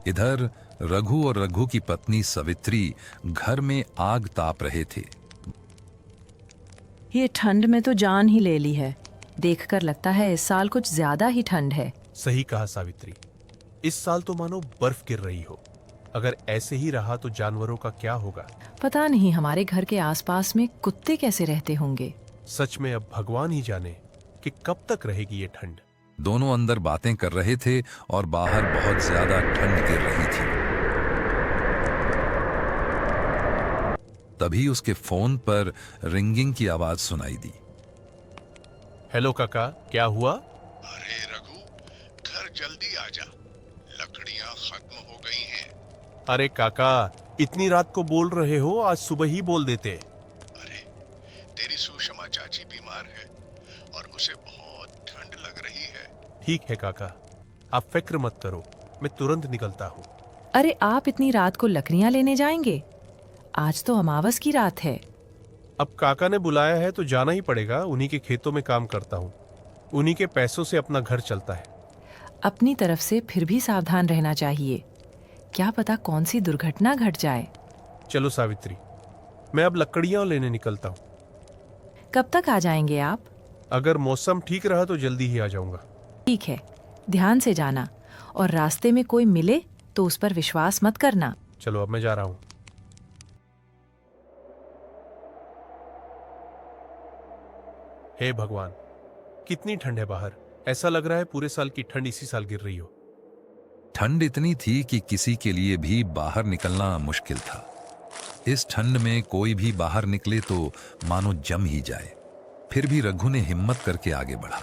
इधर रघु और रघु की पत्नी सवित्री घर में आग ताप रहे थे। ये ठंड में तो जान ही ले ली है। देखकर लगता है इस साल कुछ ज्यादा ही ठंड है। सही कहा सावित्री, इस साल तो मानो बर्फ गिर रही हो। अगर ऐसे ही रहा तो जानवरों का क्या होगा। पता नहीं हमारे घर के आसपास में कुत्ते कैसे रहते होंगे। सच में अब भगवान ही जाने कि कब तक रहेगी ये ठंड। दोनों अंदर बातें कर रहे थे और बाहर बहुत ज्यादा ठंड गिर रही थी। तभी उसके फोन पर रिंगिंग की आवाज सुनाई दी। हेलो काका, क्या हुआ? अरे रघु, घर जल्दी आ जा, लकड़ियां खत्म हो गई हैं। अरे काका, इतनी रात को बोल रहे हो, आज सुबह ही बोल देते। अरे तेरी सुषमा चाची बीमार है और उसे बहुत ठंड लग रही है। ठीक है काका, आप फिक्र मत करो, मैं तुरंत निकलता हूँ। अरे आप इतनी रात को लकड़ियां लेने जाएंगे? आज तो अमावस की रात है। अब काका ने बुलाया है तो जाना ही पड़ेगा। उन्हीं के खेतों में काम करता हूँ, उन्हीं के पैसों से अपना घर चलता है। अपनी तरफ से फिर भी सावधान रहना चाहिए, क्या पता कौन सी दुर्घटना घट जाए। चलो सावित्री, मैं अब लकड़ियां लेने निकलता हूँ। कब तक आ जाएंगे आप? अगर मौसम ठीक रहा तो जल्दी ही आ जाऊंगा। ठीक है, ध्यान से जाना और रास्ते में कोई मिले तो उस पर विश्वास मत करना। चलो अब मैं जा रहा हूँ। हे भगवान, कितनी ठंड है बाहर। ऐसा लग रहा है पूरे साल की ठंड इसी साल गिर रही हो। ठंड इतनी थी कि किसी के लिए भी बाहर निकलना मुश्किल था। इस ठंड में कोई भी बाहर निकले तो मानो जम ही जाए। फिर भी रघु ने हिम्मत करके आगे बढ़ा।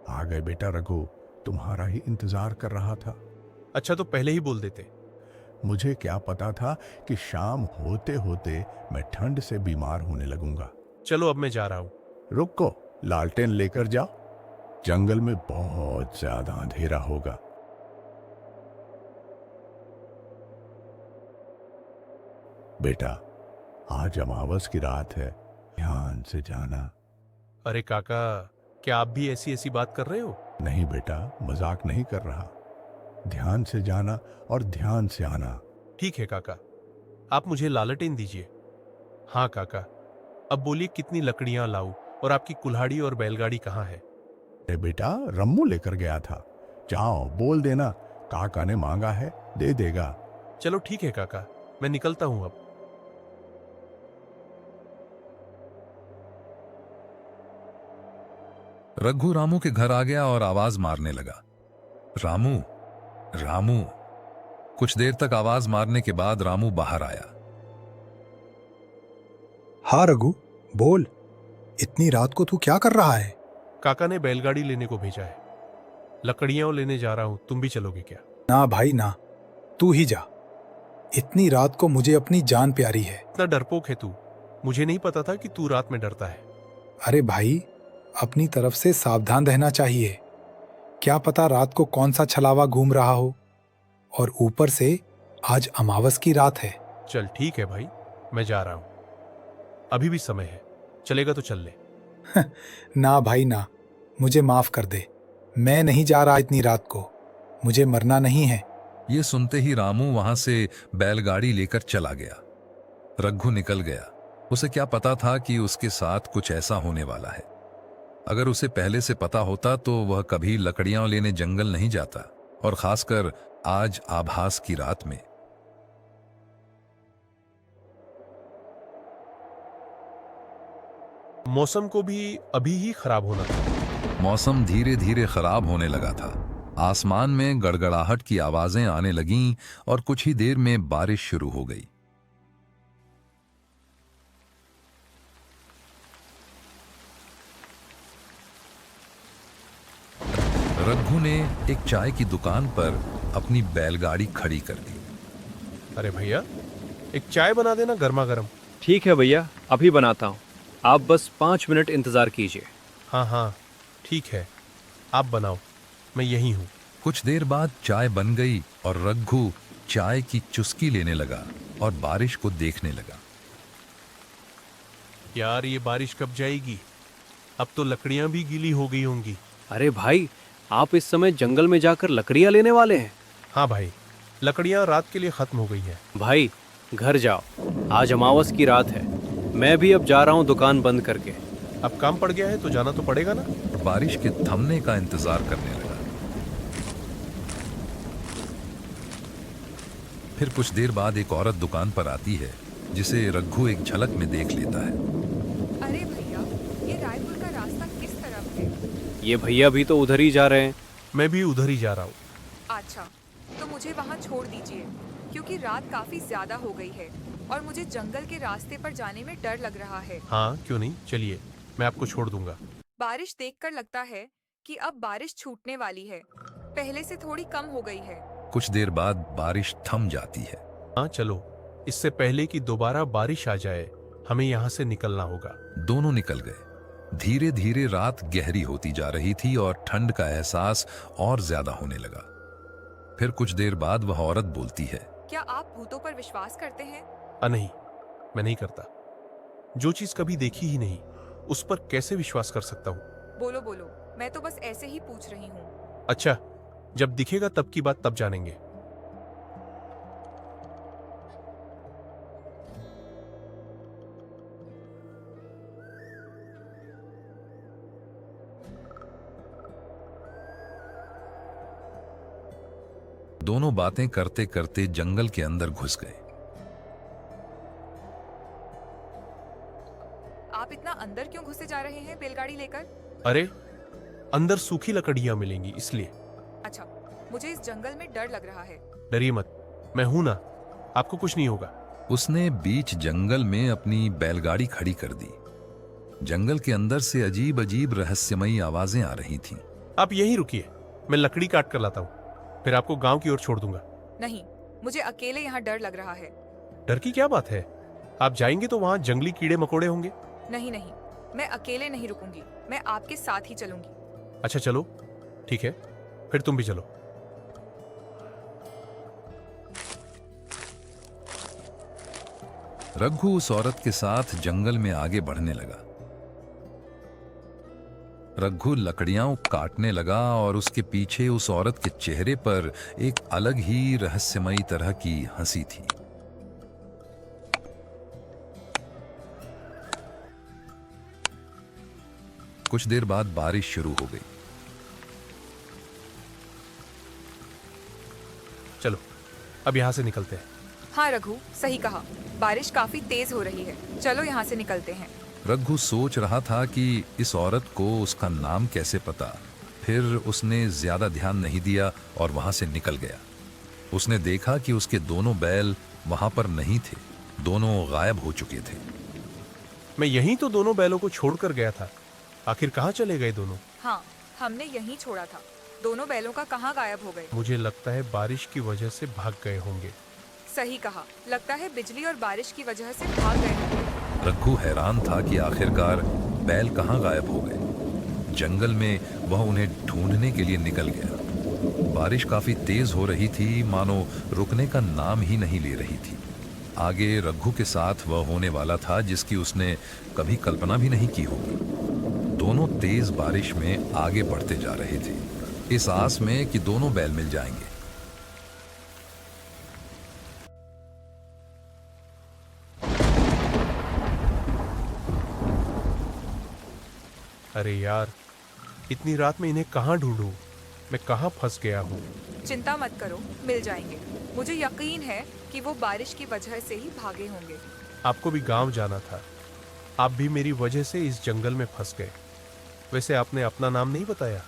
आ गए बेटा रघु, तुम्हारा ही इंतजार कर रहा था। अच्छा तो पहले ही बोल देते। मुझे क्या पता था कि शाम होते होते मैं ठंड से बीमार होने लगूंगा। चलो अब मैं जा रहा हूँ। रुको, लालटेन लेकर जाओ, जंगल में बहुत ज्यादा अंधेरा होगा। बेटा, आज अमावस की रात है, ध्यान से जाना। अरे काका, क्या आप भी ऐसी ऐसी बात कर रहे हो? नहीं बेटा, मजाक नहीं कर रहा। ध्यान से जाना और ध्यान से आना। ठीक है काका, आप मुझे लालटेन दीजिए। हाँ काका, अब बोलिए कितनी लकड़ियां लाऊं और आपकी कुल्हाड़ी और बैलगाड़ी कहाँ है? अरे बेटा, रम्मू लेकर गया था। जाओ, बोल देना काका ने मांगा है, दे देगा। चलो ठीक है काका, मैं निकलता हूं अब। रघु रामू के घर आ गया और आवाज मारने लगा, रामू रामू। कुछ देर तक आवाज मारने के बाद रामू बाहर आया। हाँ रघु, बोल, इतनी रात को तू क्या कर रहा है? काका ने बैलगाड़ी लेने को भेजा है, लकड़ियां लेने जा रहा हूं। तुम भी चलोगे क्या? ना भाई ना, तू ही जा। इतनी रात को मुझे अपनी जान प्यारी है। इतना डरपोक है तू, मुझे नहीं पता था कि तू रात में डरता है। अरे भाई, अपनी तरफ से सावधान रहना चाहिए। क्या पता रात को कौन सा छलावा घूम रहा हो, और ऊपर से आज अमावस की रात है। चल ठीक है भाई, मैं जा रहा हूं, अभी भी समय है। चलेगा तो चल ले। ना भाई ना, मुझे माफ कर दे, मैं नहीं जा रहा इतनी रात को, मुझे मरना नहीं है। ये सुनते ही रामू वहां से बैलगाड़ी लेकर चला गया। रघु निकल गया। उसे क्या पता था कि उसके साथ कुछ ऐसा होने वाला है। अगर उसे पहले से पता होता तो वह कभी लकड़ियां लेने जंगल नहीं जाता, और खासकर आज आभास की रात में। मौसम को भी अभी ही खराब होना था। मौसम धीरे धीरे खराब होने लगा था। आसमान में गड़गड़ाहट की आवाजें आने लगीं और कुछ ही देर में बारिश शुरू हो गई। रघु ने एक चाय की दुकान पर अपनी बैलगाड़ी खड़ी कर दी। अरे भैया, एक चाय बना देना गर्मा गर्म। ठीक है भैया, अभी बनाता हूँ, आप बस 5 मिनट इंतजार कीजिए। हाँ हाँ ठीक है, आप बनाओ, मैं यहीं हूँ। कुछ देर बाद चाय बन गई और रघु चाय की चुस्की लेने लगा और बारिश को देखने लगा। यार ये बारिश कब जाएगी? अब तो लकड़ियां भी गीली हो गई होंगी। अरे भाई, आप इस समय जंगल में जाकर लकड़ियां लेने वाले हैं? हाँ भाई, लकड़ियां रात के लिए खत्म हो गई हैं। भाई घर जाओ, आज अमावस की रात है। मैं भी अब जा रहा हूँ दुकान बंद करके। अब काम पड़ गया है तो जाना तो पड़ेगा ना। और बारिश के थमने का इंतजार करने लगा। फिर कुछ देर बाद एक औरत दुकान पर आती है, जिसे रघु एक झलक में देख लेता है। अरे भैया, ये रायपुर का रास्ता किस तरफ है? ये भैया भी तो उधर ही जा रहे हैं। मैं भी उधर ही जा रहा हूँ। अच्छा, तो मुझे वहाँ छोड़ दीजिए, क्योंकि रात काफी ज्यादा हो गई है और मुझे जंगल के रास्ते पर जाने में डर लग रहा है। हाँ क्यों नहीं, चलिए मैं आपको छोड़ दूंगा। बारिश देखकर लगता है कि अब बारिश छूटने वाली है, पहले से थोड़ी कम हो गई है। कुछ देर बाद बारिश थम जाती है। हाँ चलो, इससे पहले कि दोबारा बारिश आ जाए हमें यहाँ से निकलना होगा। दोनों निकल गए। धीरे धीरे रात गहरी होती जा रही थी और ठंड का एहसास और ज्यादा होने लगा। फिर कुछ देर बाद वह औरत बोलती है, क्या आप भूतों पर विश्वास करते हैं? नहीं, मैं नहीं करता। जो चीज कभी देखी ही नहीं उस पर कैसे विश्वास कर सकता हूँ? बोलो बोलो, मैं तो बस ऐसे ही पूछ रही हूँ। अच्छा, जब दिखेगा तब की बात तब जानेंगे। दोनों बातें करते करते जंगल के अंदर घुस गए। आप इतना अंदर क्यों घुसे जा रहे हैं बैलगाड़ी लेकर? अरे अंदर सूखी लकड़ियां मिलेंगी इसलिए। अच्छा, मुझे इस जंगल में डर लग रहा है। डरिए मत, मैं हूं ना, आपको कुछ नहीं होगा। उसने बीच जंगल में अपनी बैलगाड़ी खड़ी कर दी। जंगल के अंदर से अजीब अजीब रहस्यमयी आवाजें आ रही थीं। आप यहीं रुकिए, मैं लकड़ी काट कर लाता हूँ, फिर आपको गांव की ओर छोड़ दूंगा। नहीं, मुझे अकेले यहाँ डर लग रहा है। डर की क्या बात है? आप जाएंगे तो वहां जंगली कीड़े मकोड़े होंगे। नहीं नहीं, मैं अकेले नहीं रुकूंगी, मैं आपके साथ ही चलूंगी। अच्छा चलो, ठीक है, फिर तुम भी चलो। रघु उस औरत के साथ जंगल में आगे बढ़ने लगा। रघु लकड़ियां काटने लगा और उसके पीछे उस औरत के चेहरे पर एक अलग ही रहस्यमयी तरह की हंसी थी। कुछ देर बाद बारिश शुरू हो गई। चलो अब यहां से निकलते हैं। हाँ रघु, सही कहा, बारिश काफी तेज हो रही है, चलो यहाँ से निकलते हैं। रघु सोच रहा था कि इस औरत को उसका नाम कैसे पता। फिर उसने ज्यादा ध्यान नहीं दिया और वहां से निकल गया। उसने देखा कि उसके दोनों बैल वहां पर नहीं थे, दोनों गायब हो चुके थे। मैं यहीं तो दोनों बैलों को छोड़कर गया था, आखिर कहाँ चले गए दोनों? हाँ, हमने यहीं छोड़ा था। दोनों बैलों का कहाँ गायब हो गए? मुझे लगता है बारिश की वजह से भाग गए होंगे। सही कहा, लगता है बिजली और बारिश की वजह से भाग गए होंगे। रघु हैरान था कि आखिरकार बैल कहाँ गायब हो गए। जंगल में वह उन्हें ढूंढने के लिए निकल गया। बारिश काफी तेज हो रही थी, मानो रुकने का नाम ही नहीं ले रही थी। आगे रघु के साथ वह होने वाला था जिसकी उसने कभी कल्पना भी नहीं की होगी। दोनों तेज बारिश में आगे बढ़ते जा रहे थे, इस आस में कि दोनों बैल मिल जाएंगे। अरे यार, इतनी रात में इन्हें कहाँ ढूंढूं? मैं कहाँ फंस गया हूँ? चिंता मत करो, मिल जाएंगे। मुझे यकीन है कि वो बारिश की वजह से ही भागे होंगे। आपको भी गांव जाना था, आप भी मेरी वजह से इस जंगल में फंस गए। वैसे आपने अपना नाम नहीं बताया,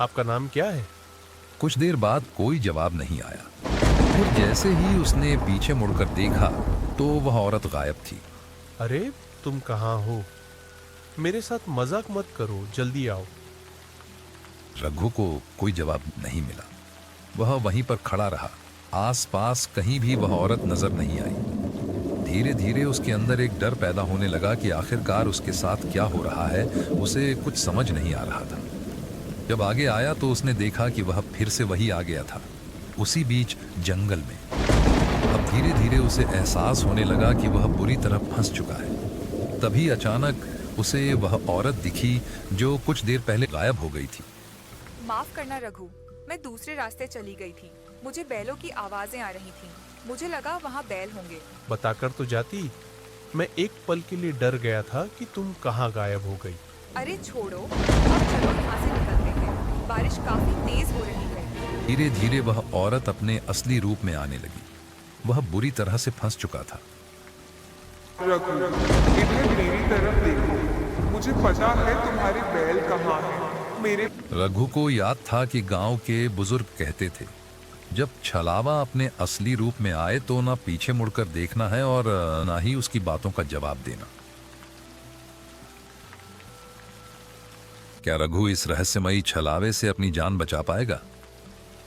आपका नाम क्या है? कुछ देर बाद कोई जवाब नहीं आया। फिर जैसे ही उसने पीछे मुड़कर देखा तो वह औरत गायब थी। अरे तुम कहाँ हो? मेरे साथ मजाक मत करो, जल्दी आओ। रघु को कोई जवाब नहीं मिला। वह वहीं पर खड़ा रहा। आसपास कहीं भी वह औरत नजर नहीं आई। धीरे धीरे उसके अंदर एक डर पैदा होने लगा कि आखिरकार उसके साथ क्या हो रहा है। उसे कुछ समझ नहीं आ रहा था। जब आगे आया तो उसने देखा कि वह फिर से वही आ गया था, उसी बीच जंगल में। अब धीरे धीरे उसे एहसास होने लगा कि वह बुरी तरह फंस चुका है। तभी अचानक उसे वह औरत दिखी जो कुछ देर पहले गायब हो गई थी। माफ करना रघु, मैं दूसरे रास्ते चली गई थी। मुझे बैलों की आवाजें आ रही थीं। मुझे लगा वहाँ बैल होंगे। बताकर तो जाती। मैं एक पल के लिए डर गया था कि तुम कहाँ गायब हो गई। अरे छोड़ो, अब चलो यहाँ से निकलते हैं। बारिश काफी तेज हो रही है। धीरे धीरे वह औरत अपने असली रूप में आने लगी। वह बुरी तरह से फंस चुका था। रघु, इधर मेरी तरफ देखो। मुझे पता है तुम्हारे बैल कहाँ हैं। मेरे रघु को याद था कि गांव के बुजुर्ग कहते थे, जब छलावा अपने असली रूप में आए तो ना पीछे मुड़कर देखना है और ना ही उसकी बातों का जवाब देना। क्या रघु इस रहस्यमयी छलावे से अपनी जान बचा पाएगा,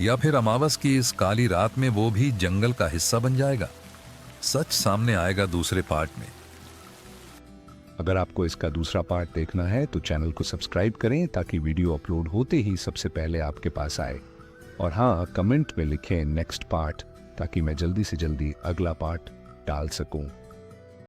या फिर अमावस की इस काली रात में वो भी जंगल का हिस्सा बन जाएगा? सच सामने आएगा दूसरे पार्ट में। अगर आपको इसका दूसरा पार्ट देखना है तो चैनल को सब्सक्राइब करें ताकि वीडियो अपलोड होते ही सबसे पहले आपके पास आए। और हाँ, कमेंट में लिखें नेक्स्ट पार्ट ताकि मैं जल्दी से जल्दी अगला पार्ट डाल सकूं।